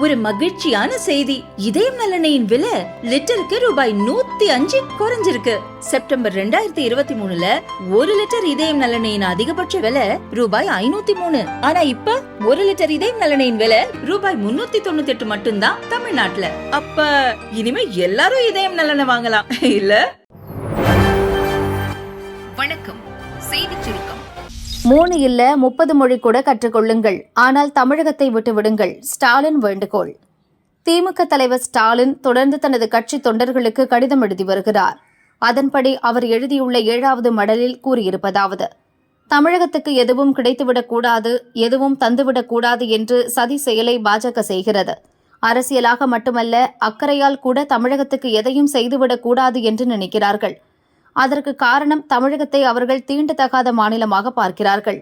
ஒரு மகிழ்ச்சியான செய்தி. இதயம் நல்லெண்ணெயின் விலை லிட்டருக்கு ரூபாய் 105 குறைஞ்சிருக்கு. செப்டம்பர் 2023ல 1 லிட்டர் இதயம் நல்லெண்ணெயின் அதிகபட்ச விலை ரூபாய் 503. ஆனா இப்ப 1 லிட்டர் இதயம் நல்லெண்ணெயின் விலை ரூபாய் 398 மட்டும்தான் தமிழ்நாட்டுல. அப்ப இனிமே எல்லாரும் இதயம் நல்லெண்ணெய் வாங்கலாம் இல்ல? வணக்கம். செய்திச் சுருக்கம். 3 இல்ல 30 மொழி கூட கற்றுக்கொள்ளுங்கள், ஆனால் தமிழகத்தை விட்டுவிடுங்கள். ஸ்டாலின் வேண்டுகோள். திமுக தலைவர் ஸ்டாலின் தொடர்ந்து தனது கட்சி தொண்டர்களுக்கு கடிதம் எழுதி வருகிறார். அதன்படி அவர் எழுதியுள்ள 7வது மடலில் கூறியிருப்பதாவது: தமிழகத்துக்கு எதுவும் கிடைத்துவிடக்கூடாது, எதுவும் தந்துவிடக்கூடாது என்று சதி செயலை பாஜக செய்கிறது. அரசியலாக மட்டுமல்ல, அக்கறையால் கூட தமிழகத்துக்கு எதையும் செய்துவிடக்கூடாது என்று நினைக்கிறார்கள். அதற்கு காரணம், தமிழகத்தை அவர்கள் தீண்டத்தகாத மாநிலமாக பார்க்கிறார்கள்.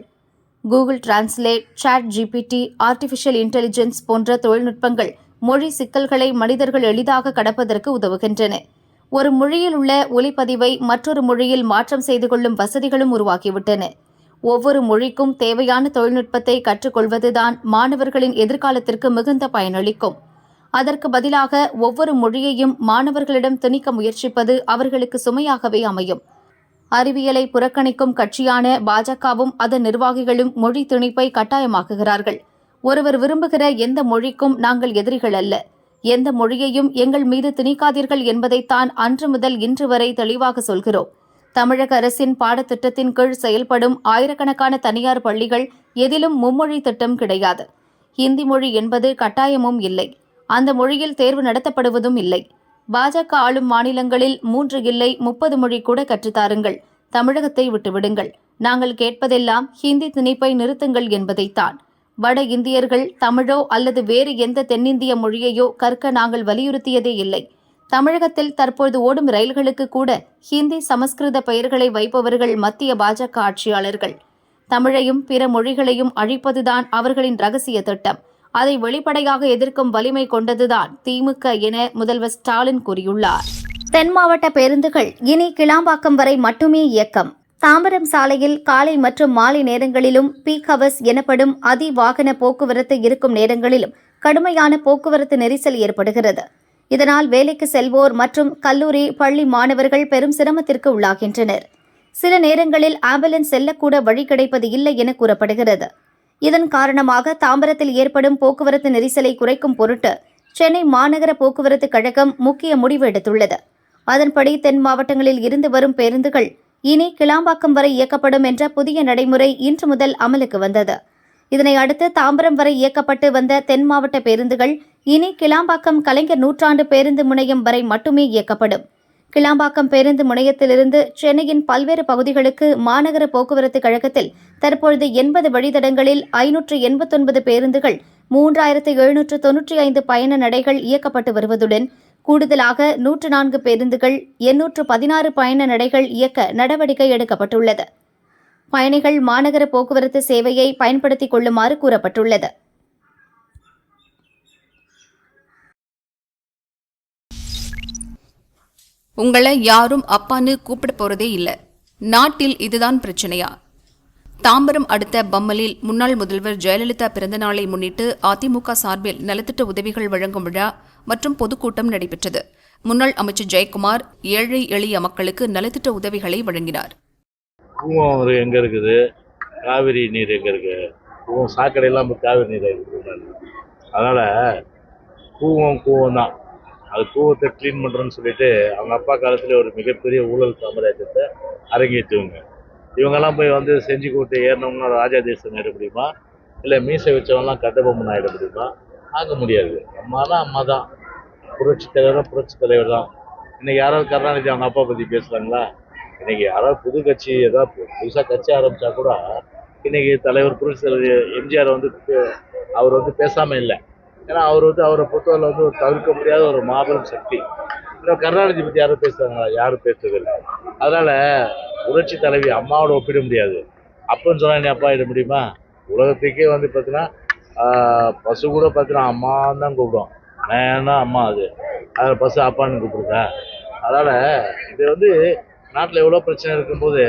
Google translate, chat GPT, artificial intelligence போன்ற தொழில்நுட்பங்கள் மொழி சிக்கல்களை மனிதர்கள் எளிதாக கடப்பதற்கு உதவுகின்றன. ஒரு மொழியில் உள்ள ஒலிப்பதிவை மற்றொரு மொழியில் மாற்றம் செய்து கொள்ளும் வசதிகளும் உருவாக்கிவிட்டன. ஒவ்வொரு மொழிக்கும் தேவையான தொழில்நுட்பத்தை கற்றுக்கொள்வதுதான் மாணவர்களின் எதிர்காலத்திற்கு மிகுந்த பயனளிக்கும். அதற்கு பதிலாக ஒவ்வொரு மொழியையும் மாணவர்களிடம் திணிக்க முயற்சிப்பது அவர்களுக்கு சுமையாகவே அமையும். அறிவியலை புறக்கணிக்கும் கட்சியான பாஜகவும் அதன் நிர்வாகிகளும் மொழி திணிப்பை கட்டாயமாக்குகிறார்கள். ஒருவர் விரும்புகிற எந்த மொழிக்கும் நாங்கள் எதிரிகள் அல்ல, எந்த மொழியையும் எங்கள் மீது திணிக்காதீர்கள் என்பதைத்தான் அன்று முதல் இன்று வரை தெளிவாக சொல்கிறோம். தமிழக அரசின் பாடத்திட்டத்தின் கீழ் செயல்படும் ஆயிரக்கணக்கான தனியார் பள்ளிகள் எதிலும் மும்மொழி திட்டம் கிடையாது. ஹிந்தி மொழி என்பது கட்டாயமும் இல்லை. அந்த மொழியில் தேர்வு நடத்தப்படுவதும் இல்லை. பாஜக ஆளும் மாநிலங்களில் 3 இல்லை 30 மொழி கூட கற்றுத்தாருங்கள், தமிழகத்தை விட்டுவிடுங்கள். நாங்கள் கேட்பதெல்லாம் ஹிந்தி திணிப்பை நிறுத்துங்கள் என்பதைத்தான். வட இந்தியர்கள் தமிழோ அல்லது வேறு எந்த தென்னிந்திய மொழியையோ கற்க நாங்கள் வலியுறுத்தியதே இல்லை. தமிழகத்தில் தற்போது ஓடும் ரயில்களுக்கு கூட ஹிந்தி, சமஸ்கிருத பெயர்களை வைப்பவர்கள் மத்திய பாஜக ஆட்சியாளர்கள். தமிழையும் பிற மொழிகளையும் அழிப்பதுதான் அவர்களின் ரகசிய திட்டம். அதை வெளிப்படையாக எதிர்க்கும் வலிமை கொண்டதுதான் திமுக என முதல்வர் ஸ்டாலின் கூறியுள்ளார். தென் மாவட்ட பேருந்துகள் இனி கிளாம்பாக்கம் வரை மட்டுமே இயக்கம். தாம்பரம் சாலையில் காலை மற்றும் மாலை நேரங்களிலும் பீக் ஹவர்ஸ் எனப்படும் அதிவாகன போக்குவரத்து இருக்கும் நேரங்களிலும் கடுமையான போக்குவரத்து நெரிசல் ஏற்படுகிறது. இதனால் வேலைக்கு செல்வோர் மற்றும் கல்லூரி, பள்ளி மாணவர்கள் பெரும் சிரமத்திற்கு உள்ளாகின்றனர். சில நேரங்களில் ஆம்புலன்ஸ் செல்லக்கூட வழி கிடைப்பது இல்லை என கூறப்படுகிறது. இதன் காரணமாக தாம்பரத்தில் ஏற்படும் போக்குவரத்து நெரிசலை குறைக்கும் பொருட்டு சென்னை மாநகர போக்குவரத்து கழகம் முக்கிய முடிவு எடுத்துள்ளது. அதன்படி தென் மாவட்டங்களில் இருந்து வரும் பேருந்துகள் இனி கிளாம்பாக்கம் வரை இயக்கப்படும் என்ற புதிய நடைமுறை இன்று முதல் அமலுக்கு வந்தது. இதனை அடுத்து தாம்பரம் வரை இயக்கப்பட்டு வந்த தென் மாவட்ட பேருந்துகள் இனி கிளாம்பாக்கம் கலைஞர் நூற்றாண்டு பேருந்து முனையம் வரை மட்டுமே இயக்கப்படும். கிளாம்பாக்கம் பேருந்து முனையத்திலிருந்து சென்னையின் பல்வேறு பகுதிகளுக்கு மாநகர போக்குவரத்து கழகத்தில் தற்பொழுது 80 வழித்தடங்களில் 589 பேருந்துகள், 3795 பயண நடைகள் இயக்கப்பட்டு வருவதுடன் கூடுதலாக 104 பேருந்துகள், 816 பயண நடைகள் இயக்க நடவடிக்கை எடுக்கப்பட்டுள்ளது. பயணிகள் மாநகர போக்குவரத்து சேவையை பயன்படுத்திக் கொள்ளுமாறு கூறப்பட்டுள்ளது. உங்களை யாரும் அப்பான்னு கூப்பிட போறதே இல்ல. நாட்டில் இதுதான் பிரச்சனையா? தாம்பரம் அடுத்த பம்மலில் முன்னாள் முதல்வர் ஜெயலலிதா பிறந்த நாளை முன்னிட்டு அதிமுக சார்பில் நலத்திட்ட உதவிகள் வழங்கும் விழா மற்றும் பொதுக்கூட்டம் நடைபெற்றது. முன்னாள் அமைச்சர் ஜெயக்குமார் ஏழை எளிய மக்களுக்கு நலத்திட்ட உதவிகளை வழங்கினார். கூவம் எங்க இருக்குது, காவிரி நீர் எங்க இருக்கு? கூவம் சாக்கடையெல்லாம் காவிரி நீர் இருக்குது. அதனால கூவம் தான். அது கூவத்தை க்ளீன் பண்ணுறோன்னு சொல்லிட்டு அவங்க அப்பா காலத்தில் ஒரு மிகப்பெரிய ஊழல் சாம்ராஜ்யத்தை அரங்கேற்றுவங்க. இவங்கெல்லாம் போய் வந்து செஞ்சு கூட்டு ஏறினவங்கன்னா ராஜா தேசம் ஆகிட முடியுமா? இல்லை மீசை வச்சவங்கலாம் கட்டபொம்மன் ஆகிட முடியுமா? ஆக முடியாது. அம்மா தான் புரட்சி தலைவர் தான். இன்னைக்கு யாராவது கருணாநிதி அவங்க அப்பா பற்றி பேசுகிறாங்களா? இன்னைக்கு யாராவது புது கட்சி ஏதாவது புதுசாக கட்சி ஆரம்பித்தா கூட இன்னைக்கு தலைவர் புரட்சி தலைவர் எம்ஜிஆர் அவர் பேசாமல் இல்லை. ஏன்னா அவரை பொறுத்தவரை ஒரு தவிர்க்க முடியாத ஒரு மாபெரும் சக்தி. கருணாநிதி பற்றி யாரும் பேசுறாங்களா? யாரும் பேசுறதில்லை. அதனால புரட்சி தலைவி அம்மாவோட ஒப்பிட முடியாது. அப்பன்னு சொன்னா நீ அப்பா ஆகிட முடியுமா? உலகத்துக்கே பார்த்தீங்கன்னா பசு கூட பார்த்தீங்கன்னா அம்மான்னு தான் கூப்பிடும். நான் அம்மா அதில் பசு அப்பான்னு கூப்பிடுங்க. அதனால இது நாட்டில் எவ்வளோ பிரச்சனை இருக்கும்போது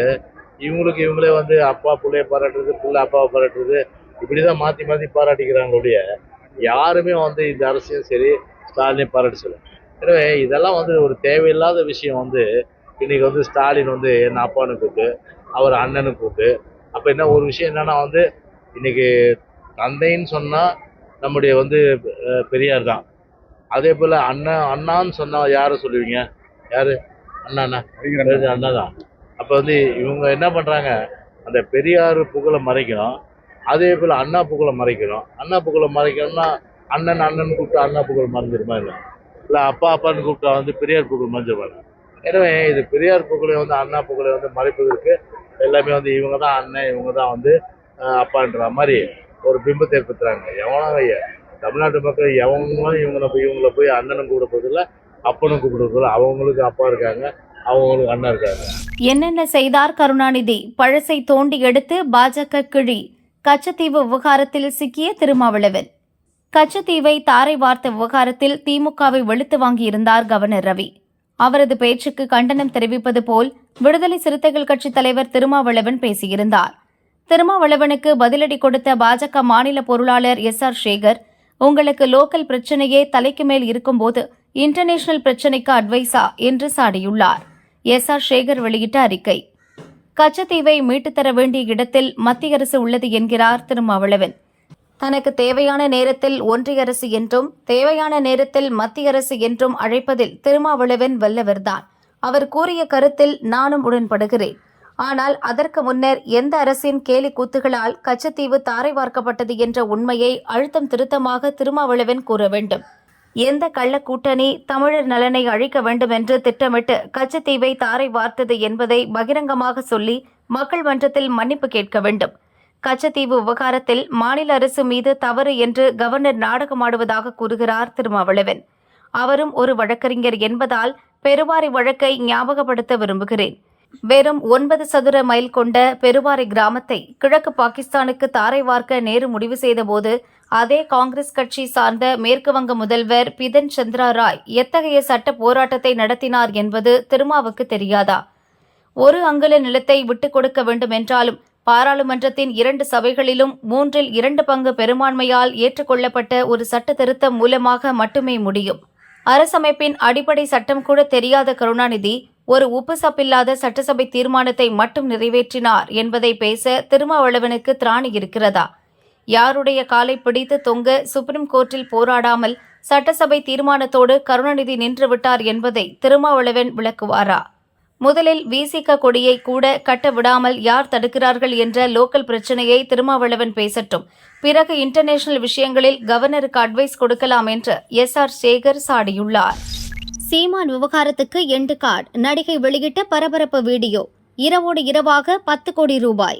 இவங்களே அப்பா பிள்ளைய பாராட்டுறது, பிள்ளை அப்பாவை பாராட்டுறது, இப்படிதான் மாற்றி பாராட்டிக்கிறாங்களுடைய யாருமே வந்து இந்த அரசையும் சரி ஸ்டாலினையும் பாராட்டு சொல்ல. எனவே இதெல்லாம் வந்து ஒரு தேவையில்லாத விஷயம். வந்து இன்னைக்கு வந்து ஸ்டாலின் வந்து என்ன அப்பான்னு கூப்பிட்டு அவர் அண்ணனு கூப்பிட்டு, அப்போ என்ன ஒரு விஷயம் என்னன்னா வந்து இன்னைக்கு தந்தைன்னு சொன்னா நம்முடைய வந்து பெரியார் தான். அதே போல அண்ணான்னு சொன்னா யாரை சொல்லுவீங்க? யாரு? அண்ணா அண்ணா தான். அப்போ வந்து இவங்க என்ன பண்றாங்க, அந்த பெரியார் புகழை மறைக்கணும், அதே போல அண்ணா புகழை மறைக்கணும். அண்ணா புகழை மறைக்கணும்னா அண்ணன் கூப்பிட்டு அண்ணா புகழ் மறைஞ்சிருமா? இல்லை அப்பா அப்பான்னு கூப்பிட்டா வந்து பெரியார் புகழ் மறைஞ்சிருவாங்க. எனவே இது பெரியார் புகழை வந்து அண்ணா புகழை வந்து மறைப்பதற்கு எல்லாமே வந்து இவங்க தான் அண்ணன், இவங்க தான் வந்து அப்பான்ற மாதிரி ஒரு பிம்பத்தை ஏற்படுத்துறாங்க. எவனோ தமிழ்நாட்டு மக்கள் எவங்களும் இவங்களை போய் அண்ணனும் கூப்பிட போதில்லை, அப்பனும் கூப்பிடுறதில்ல. அவங்களுக்கு அப்பா இருக்காங்க, அவங்களுக்கு அண்ணன் இருக்காங்க. என்னென்ன செய்தார் கருணாநிதி? பழசை தோண்டி எடுத்து பாஜக கிழி. கச்சத்தீவு விவகாரத்தில் சிக்கிய திருமாவளவன். கச்சத்தீவை தாரை வார்த்த விவகாரத்தில் திமுகவை வெளுத்து வாங்கியிருந்தார் கவர்னர் ரவி. அவரது பேச்சுக்கு கண்டனம் தெரிவிப்பது போல் விடுதலை சிறுத்தைகள் கட்சித் தலைவர் திருமாவளவன் பேசியிருந்தார். திருமாவளவனுக்கு பதிலடி கொடுத்த பாஜக மாநில பொருளாளர் எஸ்.ஆர். சேகர், உங்களுக்கு லோக்கல் பிரச்சனையே தலைக்கு மேல் இருக்கும்போது இன்டர்நேஷனல் பிரச்சனைக்கு அட்வைஸா என்று சாடியுள்ளார். எஸ்.ஆர். சேகர் வெளியிட்ட அறிக்கை. கச்சத்தீவை மீட்டுத் தர வேண்டிய இடத்தில் மத்திய அரசு உள்ளது என்கிறார் திருமாவளவன். தனக்கு தேவையான நேரத்தில் ஒன்றிய அரசு என்றும் தேவையான நேரத்தில் மத்திய அரசு என்றும் அழைப்பதில் திருமாவளவன் வல்லவர்தான். அவர் கூறிய கருத்தில் நானும் உடன்படுகிறேன். ஆனால் அதற்கு முன்னர் எந்த அரசின் கேலி கூத்துகளால் கச்சத்தீவு தாரை வார்க்கப்பட்டது என்ற உண்மையை அழுத்தம் திருத்தமாக திருமாவளவன் கூற வேண்டும். எந்த கள்ள கூட்டணி தமிழர் நலனை அழிக்க வேண்டும் என்று திட்டமிட்டு கச்சத்தீவை தாரை வார்த்தது என்பதை பகிரங்கமாக சொல்லி மக்கள் மன்றத்தில் மன்னிப்பு கேட்க வேண்டும். கச்சத்தீவு விவகாரத்தில் மாநில அரசு மீது தவறு என்று கவர்னர் நாடகமாடுவதாக கூறுகிறார் திருமாவளவன். அவரும் ஒரு வழக்கறிஞர் என்பதால் பெருவாரி வழக்கை ஞாபகப்படுத்த விரும்புகிறேன். வெறும் 9 சதுர மைல் கொண்ட பெருவாரி கிராமத்தை கிழக்கு பாகிஸ்தானுக்கு தாரை வார்க்க நேரு முடிவு செய்தபோது அதே காங்கிரஸ் கட்சி சார்ந்த மேற்குவங்க முதல்வர் பிதன் சந்திரா ராய் எத்தகைய சட்ட போராட்டத்தை நடத்தினார் என்பது திருமாவுக்கு தெரியாதா? ஒரு அங்குல நிலத்தை விட்டுக் கொடுக்க வேண்டும் என்றாலும் பாராளுமன்றத்தின் 2 சபைகளிலும் 3/2 பங்கு பெரும்பான்மையால் ஏற்றுக்கொள்ளப்பட்ட ஒரு சட்ட திருத்தம் மூலமாக மட்டுமே முடியும். அரசமைப்பின் அடிப்படை சட்டம் கூட தெரியாத கருணாநிதி ஒரு உப்பு சப்பில்லாத சட்டசபை தீர்மானத்தை மட்டும் நிறைவேற்றினார் என்பதை பேச திருமாவளவனுக்கு திராணி இருக்கிறதா? யாருடைய காலை பிடித்து தொங்க சுப்ரீம் கோர்ட்டில் போராடாமல் சட்டசபை தீர்மானத்தோடு கருணாநிதி நின்றுவிட்டார் என்பதை திருமாவளவன் விளக்குவாரா? முதலில் விசிக கொடியை கூட கட்ட விடாமல் யார் தடுக்கிறார்கள் என்ற லோக்கல் பிரச்சனையை திருமாவளவன் பேசட்டும். பிறகு இன்டர்நேஷனல் விஷயங்களில் கவர்னருக்கு அட்வைஸ் கொடுக்கலாம் என்று எஸ்.ஆர். சேகர் சாடியுள்ளார். சீமான் விவகாரத்துக்கு எண்டு கார்டு. நடிகை வெளியிட்ட பரபரப்பு வீடியோ. இரவோடு இரவாக 10 கோடி ரூபாய்.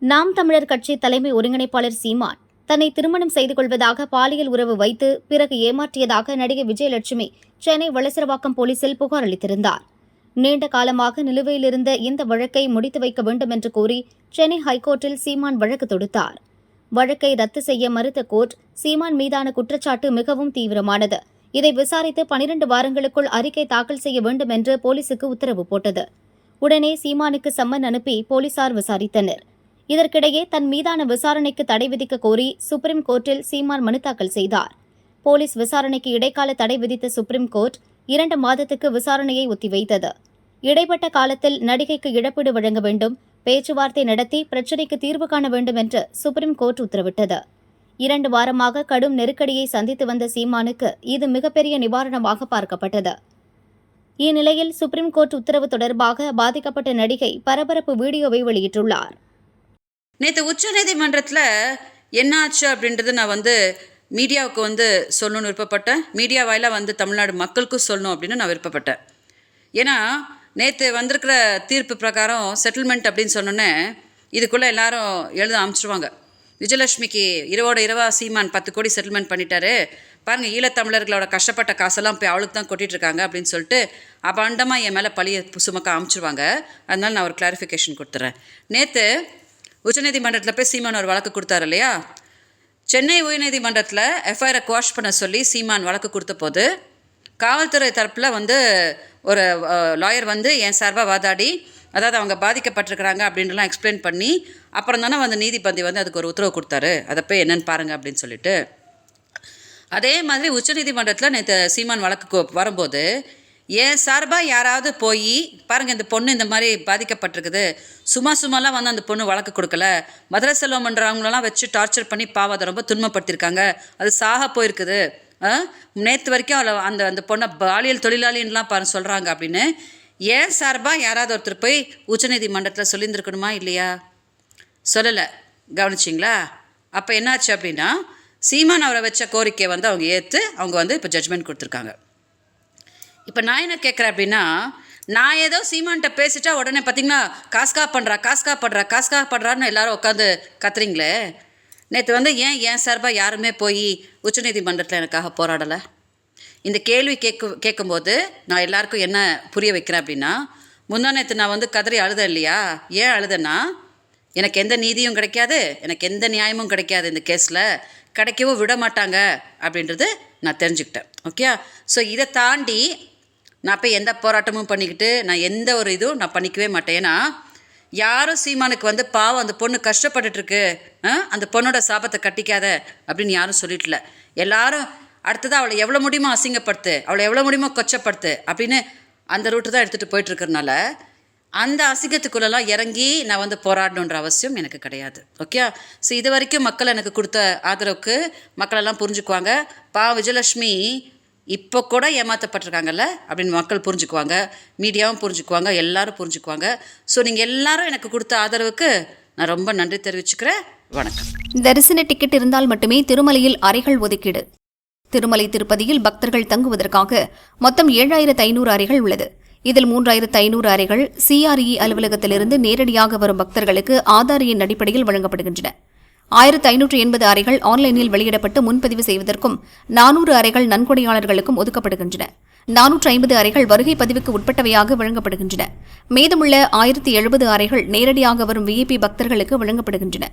நாம் தமிழர் கட்சி தலைமை ஒருங்கிணைப்பாளர் சீமான் தன்னை திருமணம் செய்து கொள்வதாக பாலியல் உறவு வைத்து பிறகு ஏமாற்றியதாக நடிகை விஜயலட்சுமி சென்னை வளசரவாக்கம் போலீசில் புகார் அளித்திருந்தார். நீண்ட காலமாக நிலுவையில் இருந்த இந்த வழக்கை முடித்து வைக்க வேண்டும் என்று கூறி சென்னை ஹைகோர்ட்டில் சீமான் வழக்கு தொடுத்தார். வழக்கை ரத்து செய்ய மறுத்த கோர்ட் சீமான் மீதான குற்றச்சாட்டு மிகவும் தீவிரமானது, இதை விசாரித்து 12 வாரங்களுக்குள் அறிக்கை தாக்கல் செய்ய வேண்டும் என்று போலீசுக்கு உத்தரவு போட்டது. உடனே சீமானுக்கு சம்மன் அனுப்பி போலீசார் விசாரித்தனர். இதற்கிடையே தன் மீதான விசாரணைக்கு தடை விதிக்க கோரி சுப்ரீம் கோர்ட்டில் சீமான் மனு தாக்கல் செய்தார். போலீஸ் விசாரணைக்கு இடைக்கால தடை விதித்த சுப்ரீம் கோர்ட் 2 மாதத்துக்கு விசாரணையை ஒத்திவைத்தது. இடைப்பட்ட காலத்தில் நடிகைக்கு இழப்பீடு வழங்க வேண்டும், பேச்சுவார்த்தை நடத்தி பிரச்சினைக்கு தீர்வு காண வேண்டும் என்று சுப்ரீம் கோர்ட் உத்தரவிட்டது. 2 வாரமாக கடும் நெருக்கடியை சந்தித்து வந்த சீமானுக்கு இது மிகப்பெரிய நிவாரணமாக பார்க்கப்பட்டது. இந்நிலையில் சுப்ரீம் கோர்ட் உத்தரவு தொடர்பாக பாதிக்கப்பட்ட நடிகை பரபரப்பு வீடியோவை வெளியிட்டுள்ளார். நேற்று உச்சநீதிமன்றத்தில் என்ன ஆச்சு அப்படின்றது நான் மீடியாவுக்கு சொல்லணும்னு விருப்பப்பட்டேன். மீடியா வாயிலாக தமிழ்நாடு மக்களுக்கும் சொல்லணும் அப்படின்னு நான் விருப்பப்பட்டேன். ஏன்னா நேற்று வந்திருக்கிற தீர்ப்பு பிரகாரம் செட்டில்மெண்ட் அப்படின்னு சொன்னோன்னே இதுக்குள்ளே எல்லாரும் எழுத ஆரம்பிச்சிருவாங்க. விஜயலட்சுமிக்கு இரவோட இரவா சீமான் 10 கோடி செட்டில்மெண்ட் பண்ணிட்டாரு பாருங்கள், ஈழத்தமிழர்களோட கஷ்டப்பட்ட காசெல்லாம் போய் அவளுக்கு தான் கொட்டிகிட்ருக்காங்க அப்படின்னு சொல்லிட்டு அபாண்டமாக என் மேலே பழியை சுமக்க ஆரம்பிச்சிருவாங்க. அதனால நான் ஒரு கிளாரிஃபிகேஷன் கொடுத்துட்றேன். நேற்று உச்சநீதிமன்றத்தில் போய் சீமான் ஒரு வழக்கு கொடுத்தாரு இல்லையா? சென்னை உயர்நீதிமன்றத்தில் எஃப்ஐஆரை குவாஷ் பண்ண சொல்லி சீமான் வழக்கு கொடுத்த போது காவல்துறை தரப்பில் ஒரு லாயர் என் சார்பாக வாதாடி, அதாவது அவங்க பாதிக்கப்பட்டிருக்கிறாங்க அப்படின்லாம் எக்ஸ்பிளைன் பண்ணி அப்புறம் தானே நீதிபதி அதுக்கு ஒரு உத்தரவு கொடுத்தாரு, அதை போய் என்னென்னு பாருங்கள் அப்படின்னு சொல்லிட்டு. அதே மாதிரி உச்சநீதிமன்றத்தில் நேற்று சீமான் வழக்கு வரும்போது ஏன் சார்பாக யாராவது போய் பாருங்கள் இந்த பொண்ணு இந்த மாதிரி பாதிக்கப்பட்டிருக்குது, சும்மாலாம் வந்து அந்த பொண்ணு வழக்கு கொடுக்கல, மதுரை செல்வம்ன்றவங்களெல்லாம் வச்சு டார்ச்சர் பண்ணி அதை ரொம்ப துன்பப்படுத்தியிருக்காங்க, அது சாக போயிருக்குது, நேற்று வரைக்கும் அவளை அந்த பொண்ணை பாலியல் தொழிலாளின்லாம் சொல்கிறாங்க அப்படின்னு ஏன் சார்பாக யாராவது ஒருத்தர் போய் உச்சநீதிமன்றத்தில் சொல்லியிருந்துருக்கணுமா இல்லையா? சொல்லலை. கவனிச்சிங்களா? அப்போ என்னாச்சு அப்படின்னா சீமான் அவரை வச்ச கோரிக்கையை வந்து அவங்க ஏற்று அவங்க வந்து இப்போ ஜட்ஜ்மெண்ட் கொடுத்துருக்காங்க. இப்போ நான் என்ன கேட்குறேன் அப்படின்னா, நான் ஏதோ சீமான்கிட்ட பேசிட்டா உடனே பார்த்தீங்கன்னா காஸ்கா படுறான்னு எல்லாரும் உட்காந்து கத்துறீங்களே. நேற்று வந்து ஏன் சார்பாக யாருமே போய் உச்சநீதிமன்றத்தில் எனக்காக போராடலை? இந்த கேள்வி கேட்கும்போது நான் எல்லாருக்கும் என்ன புரிய வைக்கிறேன் அப்படின்னா, முந்தா நேற்று நான் வந்து கதறி அழுதேன் இல்லையா? ஏன் அழுதேன்னா, எனக்கு எந்த நீதியும் கிடைக்காது, எனக்கு எந்த நியாயமும் கிடைக்காது, இந்த கேஸில் கிடைக்கவும் விட மாட்டாங்க அப்படின்றது நான் தெரிஞ்சுக்கிட்டேன். ஓகே, ஸோ இதை தாண்டி நான் போய் எந்த போராட்டமும் பண்ணிக்கிட்டு நான் எந்த ஒரு இதுவும் நான் பண்ணிக்கவே மாட்டேன். ஏன்னா யாரும் சீமானுக்கு வந்து பாவம் அந்த பொண்ணு கஷ்டப்பட்டுட்ருக்கு, அந்த பொண்ணோட சாபத்தை கட்டிக்காத அப்படின்னு யாரும் சொல்லிட்டல. எல்லாரும் அடுத்ததாக அவளை எவ்வளோ முடியுமோ அசிங்கப்படுத்து, அவளை எவ்வளோ முடியுமோ கொச்சப்படுத்து அப்படின்னு அந்த ரூட்டு தான் எடுத்துகிட்டு போயிட்டுருக்கறனால அந்த அசிங்கத்துக்குள்ளெல்லாம் இறங்கி நான் வந்து போராடணுன்ற அவசியம் எனக்கு கிடையாது. ஓகே, ஸோ இது வரைக்கும் மக்கள் எனக்கு கொடுத்த ஆதரவுக்கு மக்களெல்லாம் புரிஞ்சுக்குவாங்க. விஜயலட்சுமி இப்போ கூட ஏமாற்றப்பட்டிருக்காங்கல்ல அப்படின்னு மக்கள் புரிஞ்சுக்குவாங்க, மீடியாவும் புரிஞ்சுக்குவாங்க, எல்லாரும் புரிஞ்சுக்குவாங்க. ஸோ நீங்கள் எல்லாரும் எனக்கு கொடுத்த ஆதரவுக்கு நான் ரொம்ப நன்றி தெரிவிச்சுக்கிறேன். வணக்கம். தரிசன டிக்கெட் இருந்தால் மட்டுமே திருமலையில் அறைகள் ஒதுக்கீடு. திருமலை திருப்பதியில் பக்தர்கள் தங்குவதற்காக மொத்தம் 7500 அறைகள் உள்ளது. இதில் 3500 அறைகள் CRE அலுவலகத்திலிருந்து நேரடியாக வரும் பக்தர்களுக்கு ஆதார் எண் அடிப்படையில் வழங்கப்படுகின்றன. 1580 அறைகள் ஆன்லைனில் வெளியிடப்பட்டு முன்பதிவு செய்வதற்கும் 400 அறைகள் நன்கொடையாளர்களுக்கும் ஒதுக்கப்படுகின்றன. 450 அறைகள் வருகை பதிவுக்கு உட்பட்டவையாக வழங்கப்படுகின்றன. மீதமுள்ள 1070 அறைகள் நேரடியாக வரும் VIP பக்தர்களுக்கு வழங்கப்படுகின்றன.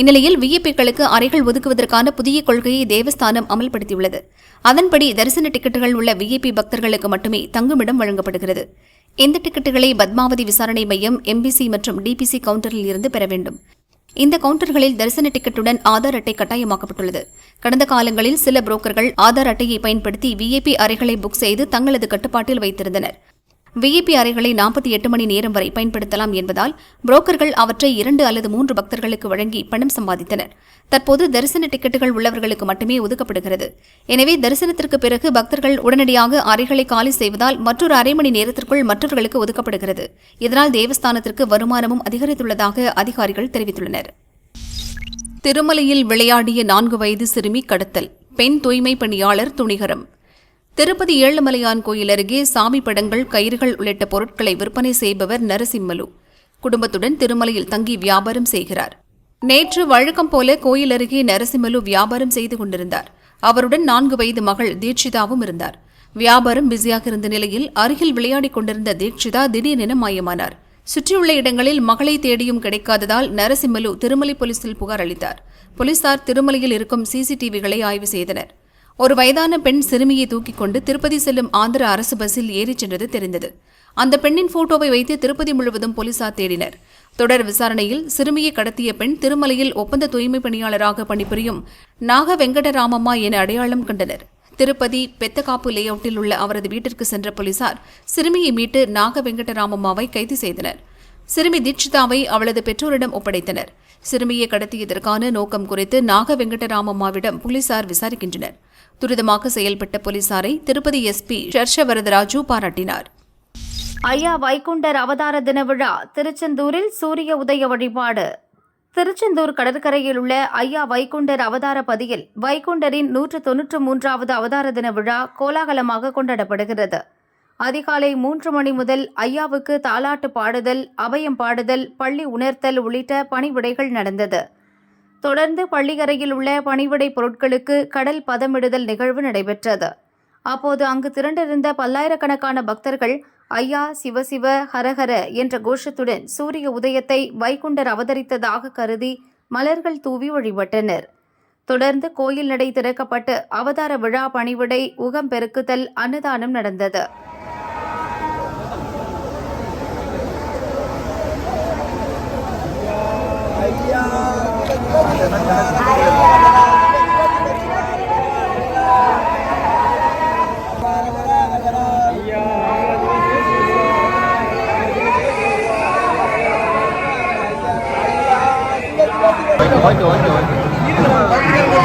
இந்நிலையில் VIPக்களுக்கு அறைகள் ஒதுக்குவதற்கான புதிய கொள்கையை தேவஸ்தானம் அமல்படுத்தியுள்ளது. அதன்படி தரிசன டிக்கெட்டுகள் உள்ள VIP பக்தர்களுக்கு மட்டுமே தங்குமிடம் வழங்கப்படுகிறது. இந்த டிக்கெட்டுகளை பத்மாவதி விசாரணை மையம், MBC மற்றும் DPC கவுண்டரில் இருந்து பெற வேண்டும். இந்த கவுண்டர்களில் தரிசன டிக்கெட்டுடன் ஆதார் அட்டை கட்டாயமாக்கப்பட்டுள்ளது. கடந்த காலங்களில் சில புரோக்கர்கள் ஆதார் அட்டையை பயன்படுத்தி VIP அறைகளை புக் செய்து தங்களது கட்டுப்பாட்டில் வைத்திருந்தனர். VIP அறைகளை 48 மணி நேரம் வரை பயன்படுத்தலாம் என்பதால் புரோக்கர்கள் அவற்றை 2 அல்லது 3 பக்தர்களுக்கு வழங்கி பணம் சம்பாதித்தனர். தற்போது தரிசன டிக்கெட்டுகள் உள்ளவர்களுக்கு மட்டுமே ஒதுக்கப்படுகிறது. எனவே தரிசனத்திற்கு பிறகு பக்தர்கள் உடனடியாக அறைகளை காலி செய்வதால் மற்றொரு அரை மணி நேரத்திற்குள் மற்றவர்களுக்கு ஒதுக்கப்படுகிறது. இதனால் தேவஸ்தானத்திற்கு வருமானமும் அதிகரித்துள்ளதாக அதிகாரிகள் தெரிவித்துள்ளனர். திருமலையில் விளையாடிய 4 வயது சிறுமி கடத்தல், பெண் தூய்மை பணியாளர் துணிகரம். திருப்பதி ஏழுமலையான் கோயில் அருகே சாமி படங்கள், கயிறுகள் உள்ளிட்ட பொருட்களை விற்பனை செய்பவர் நரசிம்மலு குடும்பத்துடன் திருமலையில் தங்கி வியாபாரம் செய்கிறார். நேற்று வழக்கம் போல கோயில் அருகே நரசிம்மலு வியாபாரம் செய்து கொண்டிருந்தார். அவருடன் 4 வயது மகள் தீட்சிதாவும் இருந்தார். வியாபாரம் பிஸியாக இருந்த நிலையில் அருகில் விளையாடிக் கொண்டிருந்த தீட்சிதா திடீரென மாயமானார். சுற்றியுள்ள இடங்களில் மகளை தேடியும் கிடைக்காததால் நரசிம்மலு திருமலை போலீசில் புகார் அளித்தார். போலீசார் திருமலையில் இருக்கும் CCTVகளை ஆய்வு செய்தனர். ஒரு வயதான பெண் சிறுமியை தூக்கிக் கொண்டு திருப்பதி செல்லும் ஆந்திர அரசு பஸ்ஸில் ஏறிச் சென்றது தெரிந்தது. அந்த பெண்ணின் போட்டோவை வைத்து திருப்பதி முழுவதும் போலீசார் தேடினர். தொடர் விசாரணையில் சிறுமியை கடத்திய பெண் திருமலையில் ஒப்பந்த தூய்மை பணியாளராக பணிபுரியும் நாக வெங்கடராமம்மா என அடையாளம் கண்டனர். திருப்பதி பெத்தகாப்பு லேஅவுட்டில் உள்ள அவரது வீட்டிற்கு சென்ற போலீசார் சிறுமியை மீட்டு நாக வெங்கடராமம்மாவை கைது செய்தனர். சிறுமி தீட்சிதாவை அவளது பெற்றோரிடம் ஒப்படைத்தனர். சிறுமியை கடத்தியதற்கான நோக்கம் குறித்து நாக வெங்கடராமம்மாவிடம் போலீசார் விசாரிக்கின்றனர். துரிதமாக செயல்பட்ட போலீசாரை திருப்பதி SP ஹர்ஷவரதராஜு பாராட்டினார். ஐயா வைகுண்டர் அவதார தின விழா திருச்செந்தூரில் சூரிய உதய வழிபாடு. திருச்செந்தூர் கடற்கரையில் உள்ள ஐயா வைகுண்டர் அவதார பதியில் வைகுண்டரின் 193வது அவதார தின விழா கோலாகலமாக கொண்டாடப்படுகிறது. அதிகாலை 3 மணி முதல் ஐயாவுக்கு தாலாட்டு பாடுதல், அபயம் பாடுதல், பள்ளி உணர்த்தல் உள்ளிட்ட பணிவிடைகள் நடந்தது. தொடர்ந்து பள்ளிக்கரையில் உள்ள பணிவிடை பொருட்களுக்கு கடல் பதமிடுதல் நிகழ்வு நடைபெற்றது. அப்போது அங்கு திரண்டிருந்த பல்லாயிரக்கணக்கான பக்தர்கள் ஐயா சிவசிவ ஹரஹர என்ற கோஷத்துடன் சூரிய உதயத்தை வைகுண்டர் அவதரித்ததாக கருதி மலர்கள் தூவி வழிபட்டனர். தொடர்ந்து கோயில் நடை திறக்கப்பட்டு அவதார விழா பணிவிடை, உகம் பெருக்குதல், அன்னதானம் நடந்தது. Okay okay okay